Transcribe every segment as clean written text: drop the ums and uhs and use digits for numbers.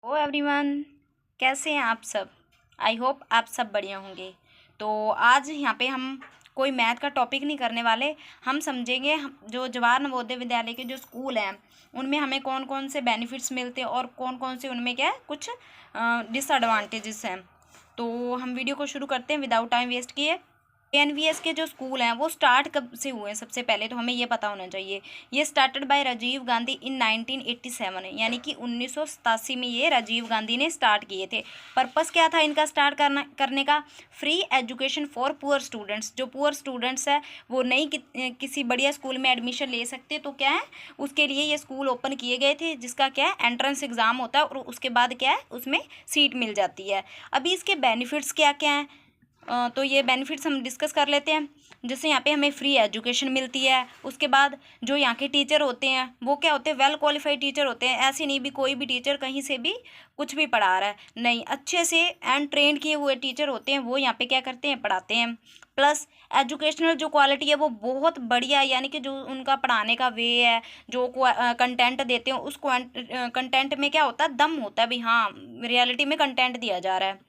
Hello everyone, कैसे हैं आप सब। आई होप आप सब बढ़िया होंगे। तो आज यहाँ पे हम कोई मैथ का टॉपिक नहीं करने वाले। हम समझेंगे जो जवाहर नवोदय विद्यालय के जो स्कूल हैं उनमें हमें कौन कौन से बेनिफिट्स मिलते हैं और कौन कौन से उनमें क्या है कुछ डिसएडवांटेजेस हैं। तो हम वीडियो को शुरू करते हैं विदाउट टाइम वेस्ट किए। एनवीएस के जो स्कूल हैं वो स्टार्ट कब से हुए हैं, सबसे पहले तो हमें ये पता होना चाहिए। ये स्टार्टेड बाय राजीव गांधी इन 1987 है, यानी कि 1987 में ये राजीव गांधी ने स्टार्ट किए थे। पर्पस क्या था इनका स्टार्ट करने का? Free education for poor students. जो पुअर स्टूडेंट्स है वो नहीं किसी बढ़िया स्कूल में एडमिशन ले सकते, तो क्या है उसके लिए ये स्कूल ओपन किए गए थे, जिसका क्या है एंट्रेंस एग्ज़ाम होता है और उसके बाद क्या है उसमें सीट मिल जाती है। अभी इसके बेनिफिट्स क्या क्या हैं, तो ये बेनिफिट्स हम डिस्कस कर लेते हैं। जैसे यहाँ पे हमें फ्री एजुकेशन मिलती है, उसके बाद जो यहाँ के टीचर होते हैं वो क्या होते हैं, वेल क्वालिफाइड टीचर होते हैं। ऐसे नहीं भी कोई भी टीचर कहीं से भी कुछ भी पढ़ा रहा है, नहीं, अच्छे से एंड ट्रेंड किए हुए टीचर होते हैं, वो यहाँ पे क्या करते हैं, पढ़ाते हैं। प्लस एजुकेशनल जो क्वालिटी है वो बहुत बढ़िया है, यानी कि जो उनका पढ़ाने का वे है, जो कंटेंट देते हैं उस कंटेंट में क्या होता है, दम होता है भी, हाँ रियलिटी में कंटेंट दिया जा रहा है।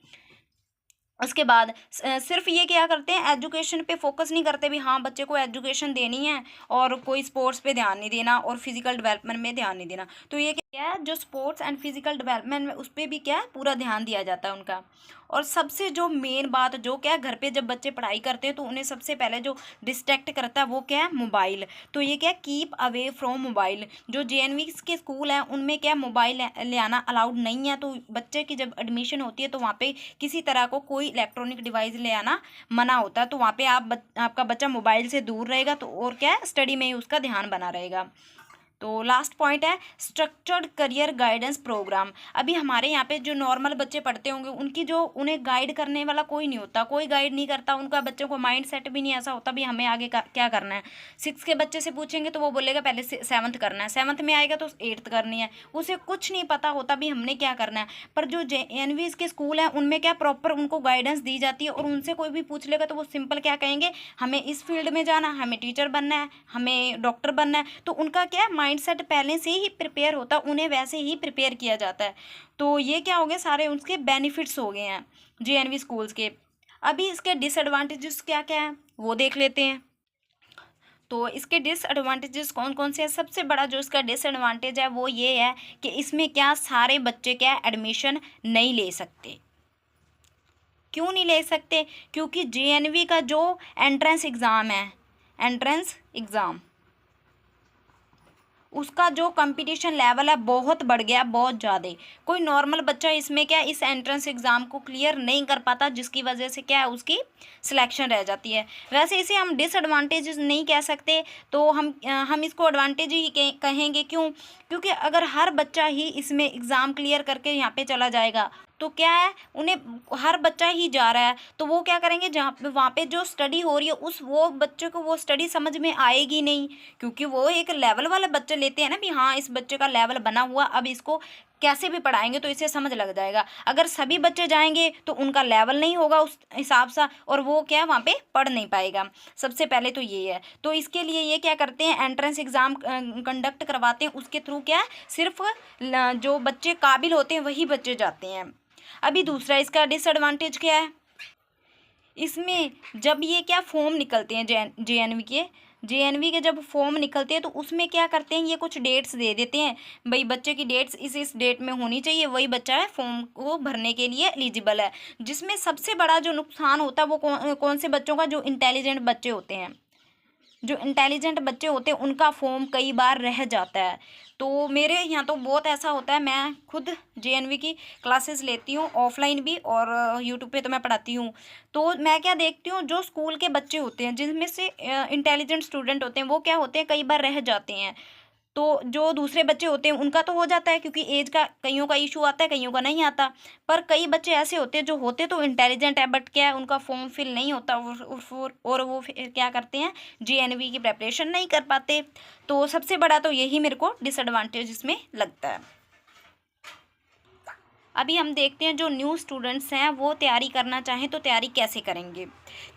उसके बाद सिर्फ ये क्या करते हैं, एजुकेशन पे फोकस नहीं करते भी हाँ बच्चे को एजुकेशन देनी है और कोई स्पोर्ट्स पे ध्यान नहीं देना और फिजिकल डेवलपमेंट में ध्यान नहीं देना। तो ये क्या है, जो स्पोर्ट्स एंड फिजिकल डेवलपमेंट में उस पर भी क्या है पूरा ध्यान दिया जाता है उनका। और सबसे जो मेन बात जो क्या है, घर पे जब बच्चे पढ़ाई करते हैं तो उन्हें सबसे पहले जो डिस्ट्रैक्ट करता है वो क्या है, मोबाइल। तो ये क्या, कीप अवे फ्रॉम मोबाइल। जो जेएनवी के स्कूल हैं उनमें क्या मोबाइल ले आना अलाउड नहीं है, तो बच्चे की जब एडमिशन होती है तो वहाँ पे किसी तरह को कोई इलेक्ट्रॉनिक डिवाइस ले आना मना होता है। तो वहाँ पे आपका बच्चा मोबाइल से दूर रहेगा, तो और क्या है स्टडी में ही उसका ध्यान बना रहेगा। तो लास्ट पॉइंट है स्ट्रक्चर्ड करियर गाइडेंस प्रोग्राम। अभी हमारे यहाँ पे जो नॉर्मल बच्चे पढ़ते होंगे उनकी जो उन्हें गाइड करने वाला कोई नहीं होता, कोई गाइड नहीं करता उनका, बच्चों को माइंड सेट भी नहीं ऐसा होता भी हमें आगे क्या करना है। 6 के बच्चे से पूछेंगे तो वो बोलेगा पहले 7th करना है, 7th में आएगा तो 8th करनी है, उसे कुछ नहीं पता होता भी हमने क्या करना है। पर जो जेएनवी के स्कूल हैं उनमें क्या प्रॉपर उनको गाइडेंस दी जाती है, और उनसे कोई भी पूछ लेगा तो वो सिंपल क्या कहेंगे, हमें इस फील्ड में जाना, हमें टीचर बनना है, हमें डॉक्टर बनना है। तो उनका क्या माइंडसेट पहले से ही प्रिपेयर होता है, उन्हें वैसे ही प्रिपेयर किया जाता है। तो ये क्या हो गए, सारे उसके बेनिफिट्स हो गए हैं जेएनवी स्कूल्स के। अभी इसके डिसएडवांटेजेस क्या क्या हैं वो देख लेते हैं। तो इसके डिसएडवांटेजेस कौन कौन से हैं। सबसे बड़ा जो इसका डिसएडवांटेज है वो ये है कि इसमें क्या सारे बच्चे क्या एडमिशन नहीं ले सकते। क्यों नहीं ले सकते? क्योंकि जेएनवी का जो एंट्रेंस एग्ज़ाम है, एंट्रेंस एग्ज़ाम, उसका जो कंपटीशन लेवल है बहुत बढ़ गया, बहुत ज़्यादा। कोई नॉर्मल बच्चा इसमें क्या इस एंट्रेंस एग्ज़ाम को क्लियर नहीं कर पाता, जिसकी वजह से क्या है उसकी सिलेक्शन रह जाती है। वैसे इसे हम डिसएडवांटेजेस नहीं कह सकते, तो हम इसको एडवांटेज ही कहेंगे। क्यों? क्योंकि अगर हर बच्चा ही इसमें एग्ज़ाम क्लियर करके यहाँ पे चला जाएगा तो क्या है, उन्हें हर बच्चा ही जा रहा है तो वो क्या करेंगे, जहाँ पे वहाँ पे जो स्टडी हो रही है उस वो बच्चे को वो स्टडी समझ में आएगी नहीं, क्योंकि वो एक लेवल वाले बच्चे लेते हैं ना भी हाँ इस बच्चे का लेवल बना हुआ, अब इसको कैसे भी पढ़ाएंगे तो इसे समझ लग जाएगा। अगर सभी बच्चे जाएंगे तो उनका लेवल नहीं होगा उस हिसाब से, और वो क्या वहाँ पे पढ़ नहीं पाएगा। सबसे पहले तो ये है। तो इसके लिए ये क्या करते हैं, एंट्रेंस एग्ज़ाम कंडक्ट करवाते हैं, उसके थ्रू क्या है सिर्फ जो बच्चे काबिल होते हैं वही बच्चे जाते हैं। अभी दूसरा इसका डिसएडवांटेज क्या है, इसमें जब ये क्या फॉर्म निकलते हैं जेएनवी के जब फॉर्म निकलते हैं तो उसमें क्या करते हैं, ये कुछ डेट्स दे देते हैं, भाई बच्चे की डेट्स इस डेट में होनी चाहिए, वही बच्चा है फॉर्म को भरने के लिए एलिजिबल है। जिसमें सबसे बड़ा जो नुकसान होता है वो कौन से बच्चों का, जो इंटेलिजेंट बच्चे होते हैं। जो इंटेलिजेंट बच्चे होते हैं उनका फॉर्म कई बार रह जाता है। तो मेरे यहाँ तो बहुत ऐसा होता है, मैं खुद जेएनवी की क्लासेस लेती हूँ ऑफलाइन भी, और यूट्यूब पे तो मैं पढ़ाती हूँ। तो मैं क्या देखती हूँ, जो स्कूल के बच्चे होते हैं जिनमें से इंटेलिजेंट स्टूडेंट होते हैं वो क्या होते हैं, कई बार रह जाते हैं। तो जो दूसरे बच्चे होते हैं उनका तो हो जाता है, क्योंकि एज का कईयों का इशू आता है, कईयों का नहीं आता। पर कई बच्चे ऐसे होते हैं जो होते तो इंटेलिजेंट है बट क्या है उनका फॉर्म फिल नहीं होता, और वो फिर क्या करते हैं, जेएनवी की प्रेपरेशन नहीं कर पाते। तो सबसे बड़ा तो यही मेरे को डिसएडवांटेज इसमें लगता है। अभी हम देखते हैं जो न्यू स्टूडेंट्स हैं वो तैयारी करना चाहें तो तैयारी कैसे करेंगे,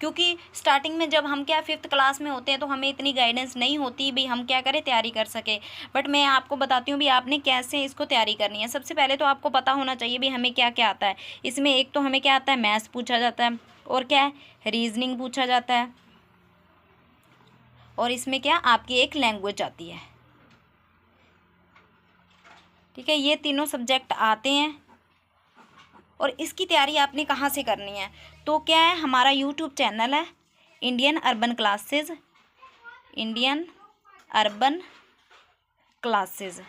क्योंकि स्टार्टिंग में जब हम क्या 5th क्लास में होते हैं तो हमें इतनी गाइडेंस नहीं होती भी हम क्या करें तैयारी कर सके। बट मैं आपको बताती हूँ भी आपने कैसे इसको तैयारी करनी है। सबसे पहले तो आपको पता होना चाहिए भी हमें क्या क्या आता है। इसमें एक तो हमें क्या आता है, मैथ्स पूछा जाता है, और क्या है, रीजनिंग पूछा जाता है, और इसमें क्या आपकी एक लैंग्वेज आती है। ठीक है, ये तीनों सब्जेक्ट आते हैं। और इसकी तैयारी आपने कहाँ से करनी है, तो क्या है, हमारा यूट्यूब चैनल है Indian urban classes, Indian urban classes.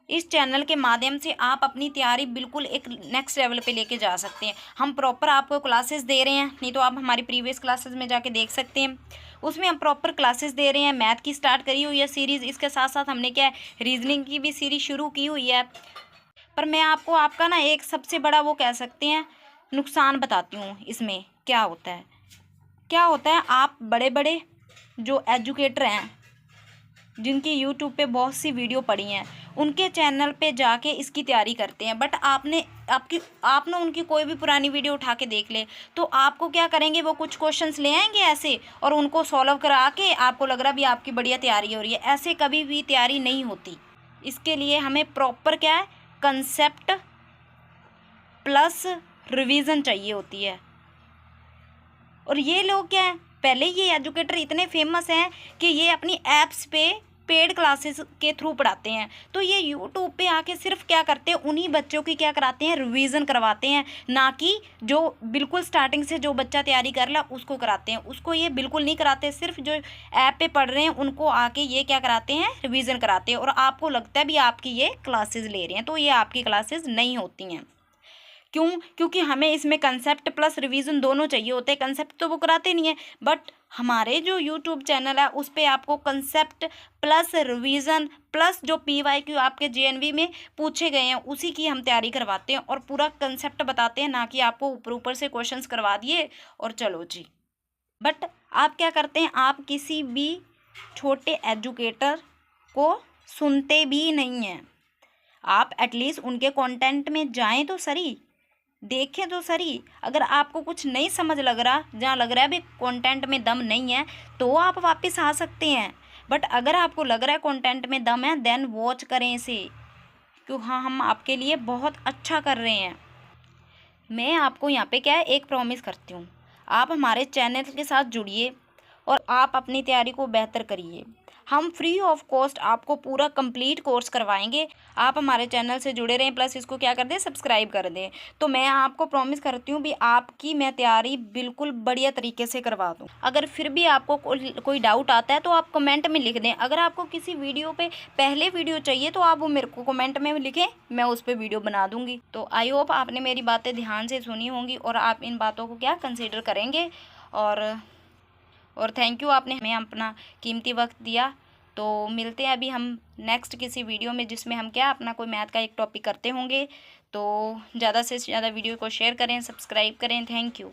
इस चैनल के माध्यम से आप अपनी तैयारी बिल्कुल एक नेक्स्ट लेवल पे लेके जा सकते हैं। हम प्रॉपर आपको क्लासेस दे रहे हैं, नहीं तो आप हमारी प्रीवियस क्लासेस में जाके देख सकते हैं, उसमें हम प्रॉपर क्लासेस दे रहे हैं। मैथ की स्टार्ट करी हुई है सीरीज़, इसके साथ साथ हमने क्या है रीजनिंग की भी सीरीज शुरू की हुई है। पर मैं आपको आपका ना एक सबसे बड़ा वो कह सकते हैं नुकसान बताती हूँ। इसमें क्या होता है, आप बड़े बड़े जो एजुकेटर हैं जिनकी यूट्यूब पे बहुत सी वीडियो पड़ी हैं, उनके चैनल पे जाके इसकी तैयारी करते हैं। बट आप ना उनकी कोई भी पुरानी वीडियो उठा के देख ले तो आपको क्या करेंगे, वो कुछ क्वेश्चंस ले आएंगे ऐसे और उनको सॉल्व करा के आपको लग रहा भी आपकी बढ़िया तैयारी हो रही है। ऐसे कभी भी तैयारी नहीं होती। इसके लिए हमें प्रॉपर क्या है, कंसेप्ट प्लस रिवीजन चाहिए होती है। और ये लोग क्या है, पहले ये एजुकेटर इतने फेमस हैं कि ये अपनी ऐप्स पे पेड क्लासेस के थ्रू पढ़ाते हैं। तो ये यूट्यूब पे आके सिर्फ क्या करते हैं, उन्हीं बच्चों की क्या कराते हैं, रिवीजन करवाते हैं, ना कि जो बिल्कुल स्टार्टिंग से जो बच्चा तैयारी कर ला उसको कराते हैं। उसको ये बिल्कुल नहीं कराते, सिर्फ जो ऐप पे पढ़ रहे हैं उनको आके ये क्या कराते हैं, रिवीजन कराते हैं। और आपको लगता है भी आपकी ये क्लासेस ले रहे हैं, तो ये आपकी क्लासेस नहीं होती हैं। क्यों? क्योंकि हमें इसमें कंसेप्ट प्लस रिवीजन दोनों चाहिए होते हैं। कंसेप्ट तो वो कराते नहीं है, बट हमारे जो यूट्यूब चैनल है उस पर आपको कंसेप्ट प्लस रिवीजन प्लस जो PYQ आपके JNV में पूछे गए हैं उसी की हम तैयारी करवाते हैं और पूरा कंसेप्ट बताते हैं, ना कि आपको ऊपर ऊपर से क्वेश्चंस करवा दिए और चलो जी। बट आप क्या करते हैं, आप किसी भी छोटे एजुकेटर को सुनते भी नहीं हैं। आप एटलीस्ट उनके कंटेंट में जाएं तो सही, देखें तो सही। अगर आपको कुछ नहीं समझ लग रहा, जहाँ लग रहा है भी कंटेंट में दम नहीं है, तो आप वापस आ सकते हैं। बट अगर आपको लग रहा है कंटेंट में दम है, देन वॉच करें इसे, क्यों हाँ हम आपके लिए बहुत अच्छा कर रहे हैं। मैं आपको यहाँ पे क्या है एक प्रॉमिस करती हूँ, आप हमारे चैनल के साथ जुड़िए और आप अपनी तैयारी को बेहतर करिए। हम फ्री ऑफ कॉस्ट आपको पूरा कंप्लीट कोर्स करवाएंगे। आप हमारे चैनल से जुड़े रहें, प्लस इसको क्या कर दें, सब्सक्राइब कर दें। तो मैं आपको प्रॉमिस करती हूँ भी आपकी मैं तैयारी बिल्कुल बढ़िया तरीके से करवा दूँ। अगर फिर भी आपको कोई डाउट आता है तो आप कमेंट में लिख दें। अगर आपको किसी वीडियो पे पहले वीडियो चाहिए तो आप वो मेरे को कमेंट में लिखें, मैं उस पर वीडियो बना दूँगी। तो आई होप आपने मेरी बातें ध्यान से सुनी होंगी और आप इन बातों को क्या कंसिडर करेंगे। और थैंक यू, आपने हमें अपना कीमती वक्त दिया। तो मिलते हैं अभी हम नेक्स्ट किसी वीडियो में जिसमें हम क्या अपना कोई मैथ का एक टॉपिक करते होंगे। तो ज़्यादा से ज़्यादा वीडियो को शेयर करें, सब्सक्राइब करें। Thank you.